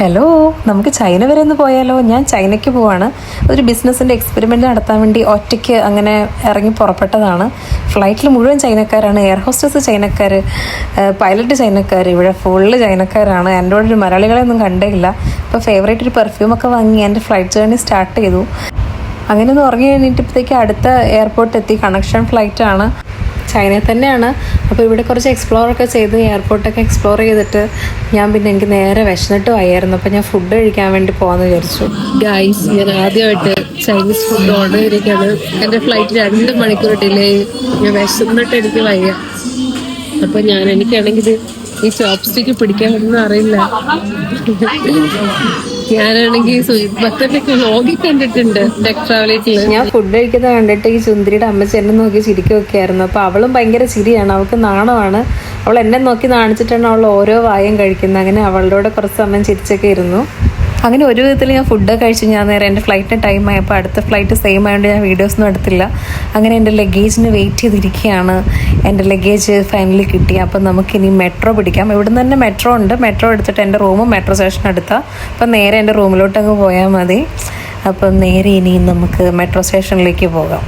Hello, നമുക്ക് China വരെ ഒന്ന് പോയാലോ? ഞാൻ ചൈനയ്ക്ക് പോവാണ്. ഒരു ബിസിനസ്സിൻ്റെ എക്സ്പെരിമെൻ്റ് നടത്താൻ വേണ്ടി ഒറ്റയ്ക്ക് അങ്ങനെ ഇറങ്ങി പുറപ്പെട്ടതാണ്. ഫ്ലൈറ്റിൽ മുഴുവൻ ചൈനക്കാരാണ്. എയർ ഹോസ്റ്റസ് ചൈനക്കാർ, പൈലറ്റ് ചൈനക്കാർ, ഇവിടെ ഫുള്ള് ചൈനക്കാരാണ്. എൻ്റെ കൂടെ ഒരു മലയാളികളെയൊന്നും കണ്ടേയില്ല. ഇപ്പോൾ ഫേവറേറ്റ് ഒരു പെർഫ്യൂമൊക്കെ വാങ്ങി എൻ്റെ ഫ്ലൈറ്റ് ജേർണി സ്റ്റാർട്ട് ചെയ്തു. അങ്ങനെ ഒന്ന് ഉറങ്ങി കഴിഞ്ഞിട്ടപ്പോഴത്തേക്ക് അടുത്ത എയർപോർട്ട് എത്തി. കണക്ഷൻ ഫ്ലൈറ്റാണ്, ചൈനയിൽ തന്നെയാണ്. അപ്പോൾ ഇവിടെ കുറച്ച് എക്സ്പ്ലോറൊക്കെ ചെയ്ത് എയർപോർട്ടൊക്കെ എക്സ്പ്ലോർ ചെയ്തിട്ട് എനിക്ക് നേരെ വിശന്നിട്ട് വയ്യായിരുന്നു. അപ്പോൾ ഞാൻ ഫുഡ് കഴിക്കാൻ വേണ്ടി പോകാമെന്ന് വിചാരിച്ചു. ഗൈസ്, ഞാൻ ആദ്യമായിട്ട് ചൈനീസ് ഫുഡ് ഓർഡർ ചെയ്തിരിക്കുകയാണ്. എൻ്റെ ഫ്ലൈറ്റ് 2 മണിക്കൂർ ഡിലേ. ഞാൻ വിശന്നിട്ട് എനിക്ക് വയ്യ. അപ്പോൾ എനിക്കാണെങ്കിൽ ഈ ചോപ്സ്റ്റിക്ക് പിടിക്കാൻ പറ്റുന്ന അറിയില്ല. ഞാനാണെങ്കിൽ ഭക്തനൊക്കെ വ്ലോഗിൽ കണ്ടിട്ടുണ്ട് ടെക് ട്രാവലേറ്റിൽ. ഞാൻ ഫുഡ് കഴിക്കുന്നത് കണ്ടിട്ട് ഈ സുന്ദരിയുടെ അമ്മച്ചി എന്നെ നോക്കി ചിരിക്കുകയൊക്കെ ആയിരുന്നു. അപ്പോൾ അവളും ഭയങ്കര ചിരിയാണ്, അവൾക്ക് നാണമാണ്. അവൾ എന്നെ നോക്കി നാണിച്ചിട്ടാണ് അവൾ ഓരോ വായും കഴിക്കുന്നത്. അങ്ങനെ അവളുടെ കുറച്ച് സമയം ചിരിച്ചൊക്കെ ഇരുന്നു. അങ്ങനെ ഒരു വിധത്തിൽ ഞാൻ ഫുഡ് കഴിച്ച് ഞാൻ നേരെ എൻ്റെ ഫ്ലൈറ്റിന് ടൈം ആയപ്പോൾ അടുത്ത ഫ്ലൈറ്റ് സെയിം ആയതുകൊണ്ട് ഞാൻ വീഡിയോസൊന്നും എടുത്തില്ല. അങ്ങനെ എൻ്റെ ലഗേജിന് വെയിറ്റ് ചെയ്തിരിക്കുകയാണ്. എൻ്റെ ലഗേജ് ഫൈനലി കിട്ടി. അപ്പം നമുക്കിനി മെട്രോ പിടിക്കാം. ഇവിടെ നിന്ന് തന്നെ മെട്രോ ഉണ്ട്. മെട്രോ എടുത്തിട്ട് എൻ്റെ റൂമും മെട്രോ സ്റ്റേഷൻ എടുത്താൽ അപ്പം നേരെ എൻ്റെ റൂമിലോട്ടങ്ങ് പോയാൽ മതി. അപ്പം നേരെ ഇനി നമുക്ക് മെട്രോ സ്റ്റേഷനിലേക്ക് പോകാം.